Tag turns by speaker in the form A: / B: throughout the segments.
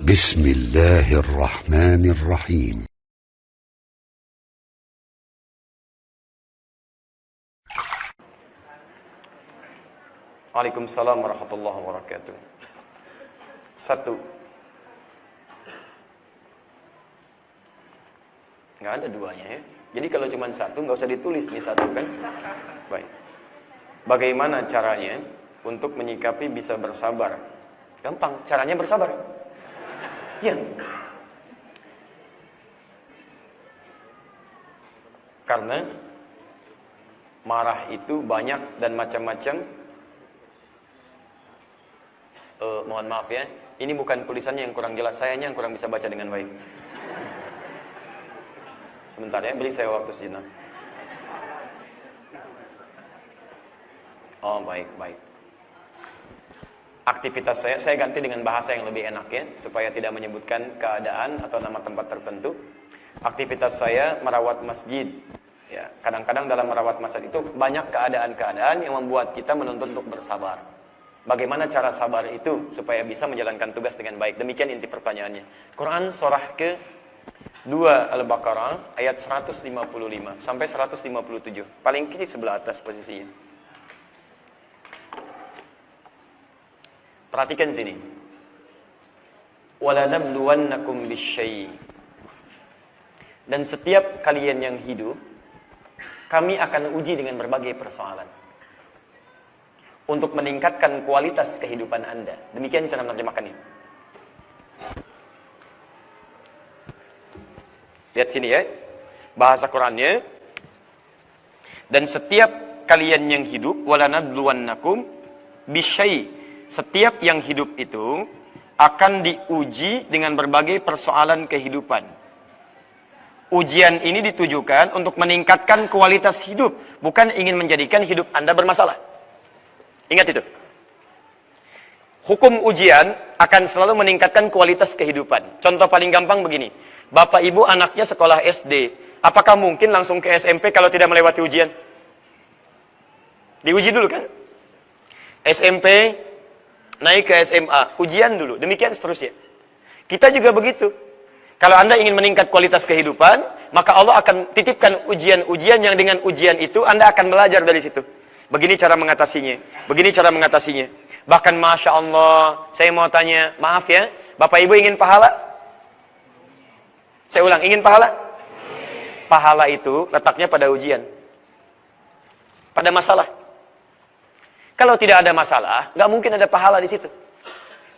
A: بسم الله الرحمن الرحيم.
B: Waalaikumsalam warahmatullahi wabarakatuh. 1. Nggak ada duanya ya. Jadi kalau cuma 1 nggak usah ditulis nih 1 kan. Baik. Bagaimana caranya untuk menyikapi bisa bersabar? Gampang, caranya bersabar. Ya. Karena marah itu banyak dan macam-macam. Mohon maaf ya, ini bukan tulisannya yang kurang jelas, sayanya yang kurang bisa baca dengan baik. Sebentar ya, beri saya waktu sejenak. Oh, baik. Aktivitas saya ganti dengan bahasa yang lebih enak ya, supaya tidak menyebutkan keadaan atau nama tempat tertentu. Aktivitas saya merawat masjid. Ya, kadang-kadang dalam merawat masjid itu banyak keadaan-keadaan yang membuat kita menuntut untuk bersabar. Bagaimana cara sabar itu supaya bisa menjalankan tugas dengan baik? Demikian inti pertanyaannya. Quran surah ke-2 Al-Baqarah ayat 155 sampai 157. Paling kiri sebelah atas posisinya. Perhatikan sini. Wala nabluwannakum bisyai'. Dan setiap kalian yang hidup, kami akan uji dengan berbagai persoalan untuk meningkatkan kualitas kehidupan Anda. Demikian cara menerjemahkannya. Lihat sini ya, bahasa Qurannya. Dan setiap kalian yang hidup, walanabluwannakum bisyai'. Setiap yang hidup itu akan diuji dengan berbagai persoalan kehidupan. Ujian ini ditujukan untuk meningkatkan kualitas hidup, bukan ingin menjadikan hidup Anda bermasalah. Ingat itu. Hukum ujian akan selalu meningkatkan kualitas kehidupan. Contoh paling gampang begini. Bapak ibu anaknya sekolah SD. Apakah mungkin langsung ke SMP kalau tidak melewati ujian? Diuji dulu kan? SMP, naik ke SMA. Ujian dulu. Demikian seterusnya. Kita juga begitu. Kalau Anda ingin meningkat kualitas kehidupan, maka Allah akan titipkan ujian-ujian yang dengan ujian itu Anda akan belajar dari situ. Begini cara mengatasinya. Begini cara mengatasinya. Bahkan Masya Allah, saya mau tanya, maaf ya, Bapak Ibu ingin pahala? Saya ulang, ingin pahala? Pahala itu letaknya pada ujian. Pada masalah. Kalau tidak ada masalah, nggak mungkin ada pahala di situ.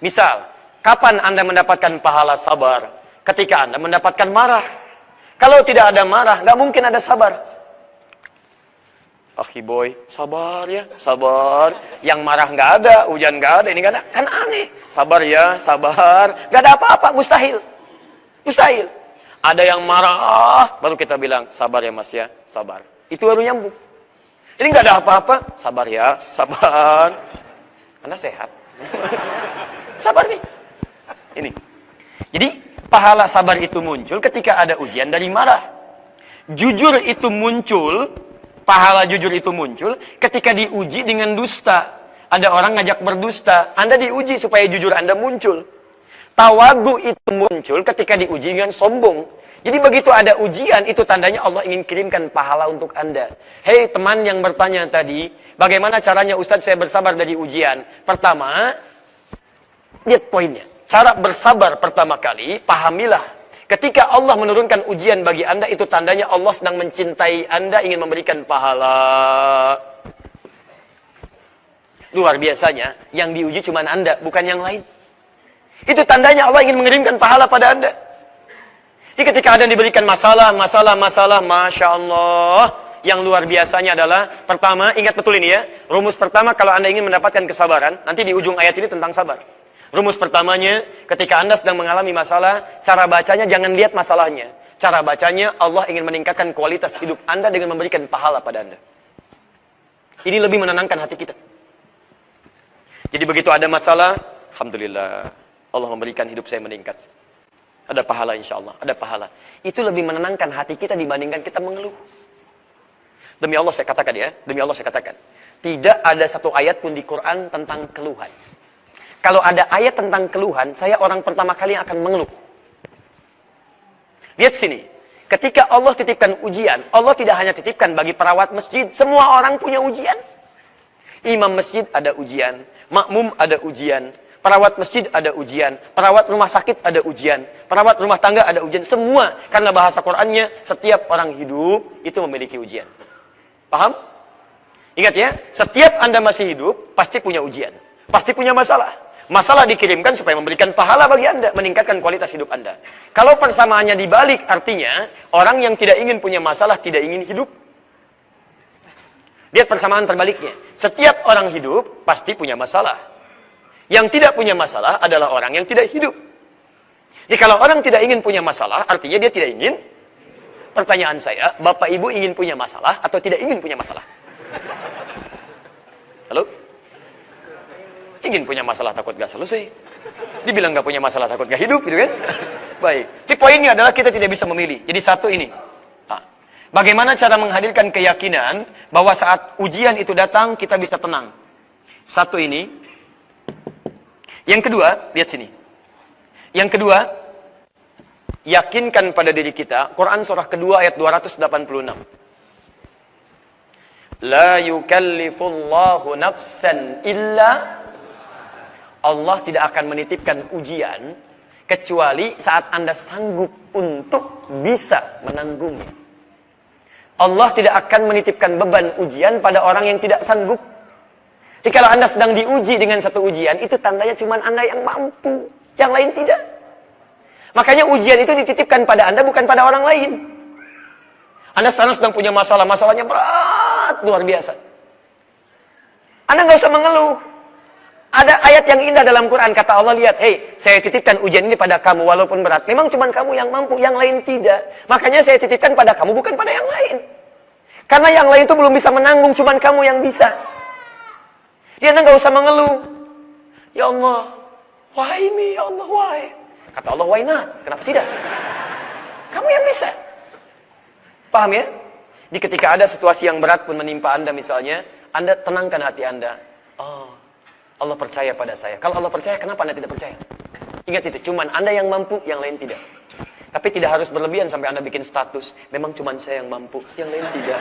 B: Misal, kapan Anda mendapatkan pahala sabar? Ketika Anda mendapatkan marah. Kalau tidak ada marah, nggak mungkin ada sabar. Akhi boy, sabar ya, sabar. Yang marah nggak ada, hujan nggak ada, ini nggak ada, kan aneh. Sabar ya, sabar. Nggak ada apa-apa, mustahil. Mustahil. Ada yang marah, baru kita bilang, sabar ya mas ya, sabar. Itu baru nyambung. Ini nggak ada apa-apa, sabar ya, sabar. Anda sehat. Sabar nih. Ini. Jadi, pahala sabar itu muncul ketika ada ujian dari marah. Jujur itu muncul, pahala jujur itu muncul ketika diuji dengan dusta. Ada orang ngajak berdusta, Anda diuji supaya jujur Anda muncul. Tawadu itu muncul ketika diuji dengan sombong. Jadi begitu ada ujian, itu tandanya Allah ingin kirimkan pahala untuk Anda. Hei teman yang bertanya tadi, bagaimana caranya Ustadz saya bersabar dari ujian? Pertama, lihat poinnya. Cara bersabar pertama kali, pahamilah. Ketika Allah menurunkan ujian bagi Anda, itu tandanya Allah sedang mencintai Anda, ingin memberikan pahala. Luar biasanya, yang diuji cuma Anda, bukan yang lain. Itu tandanya Allah ingin mengirimkan pahala pada Anda. Jadi ketika Anda diberikan masalah, Masya Allah, yang luar biasanya adalah, pertama, ingat betul ini ya, rumus pertama kalau Anda ingin mendapatkan kesabaran, nanti di ujung ayat ini tentang sabar. Rumus pertamanya, ketika Anda sedang mengalami masalah, cara bacanya jangan lihat masalahnya. Cara bacanya, Allah ingin meningkatkan kualitas hidup Anda dengan memberikan pahala pada Anda. Ini lebih menenangkan hati kita. Jadi begitu ada masalah, Alhamdulillah, Allah memberikan hidup saya meningkat. Ada pahala insya Allah, ada pahala. Itu lebih menenangkan hati kita dibandingkan kita mengeluh. Demi Allah saya katakan ya, demi Allah saya katakan. Tidak ada satu ayat pun di Quran tentang keluhan. Kalau ada ayat tentang keluhan, saya orang pertama kali yang akan mengeluh. Lihat sini. Ketika Allah titipkan ujian, Allah tidak hanya titipkan bagi perawat masjid. Semua orang punya ujian. Imam masjid ada ujian. Makmum ada ujian. Perawat masjid ada ujian. Perawat rumah sakit ada ujian. Perawat rumah tangga ada ujian. Semua. Karena bahasa Qur'annya, setiap orang hidup itu memiliki ujian. Paham? Ingat ya, setiap Anda masih hidup, pasti punya ujian. Pasti punya masalah. Masalah dikirimkan supaya memberikan pahala bagi Anda, meningkatkan kualitas hidup Anda. Kalau persamaannya dibalik, artinya orang yang tidak ingin punya masalah tidak ingin hidup. Lihat persamaan terbaliknya. Setiap orang hidup pasti punya masalah. Yang tidak punya masalah adalah orang yang tidak hidup. Jadi kalau orang tidak ingin punya masalah, artinya dia tidak ingin. Pertanyaan saya, Bapak Ibu ingin punya masalah atau tidak ingin punya masalah? Halo? Ingin punya masalah takut gak selesai. Dibilang gak punya masalah takut gak hidup, gitu kan? Baik. Jadi poinnya adalah kita tidak bisa memilih. Jadi satu ini. Bagaimana cara menghadirkan keyakinan bahwa saat ujian itu datang, kita bisa tenang. Satu ini. Yang kedua, lihat sini. Yang kedua, yakinkan pada diri kita. Quran surah kedua ayat 286. La yukallifullahu nafsan illa. Allah tidak akan menitipkan ujian kecuali saat Anda sanggup untuk bisa menanggungnya. Allah tidak akan menitipkan beban ujian pada orang yang tidak sanggup. Jadi kalau Anda sedang diuji dengan satu ujian, itu tandanya cuma Anda yang mampu, yang lain tidak. Makanya ujian itu dititipkan pada Anda, bukan pada orang lain. Anda sekarang sedang punya masalah, masalahnya berat, luar biasa. Anda nggak usah mengeluh. Ada ayat yang indah dalam Quran, kata Allah, lihat, hei, saya titipkan ujian ini pada kamu, walaupun berat. Memang cuma kamu yang mampu, yang lain tidak. Makanya saya titipkan pada kamu, bukan pada yang lain. Karena yang lain itu belum bisa menanggung, cuma kamu yang bisa. Dia nggak usah mengeluh. Ya Allah, why me, ya Allah, why? Kata Allah, why not? Kenapa tidak? Kamu yang bisa. Paham ya? Jadi ketika ada situasi yang berat pun menimpa Anda misalnya, Anda tenangkan hati Anda. Oh, Allah percaya pada saya. Kalau Allah percaya, kenapa Anda tidak percaya? Ingat itu, cuman Anda yang mampu, yang lain tidak. Tapi tidak harus berlebihan sampai Anda bikin status. Memang cuman saya yang mampu, yang lain tidak.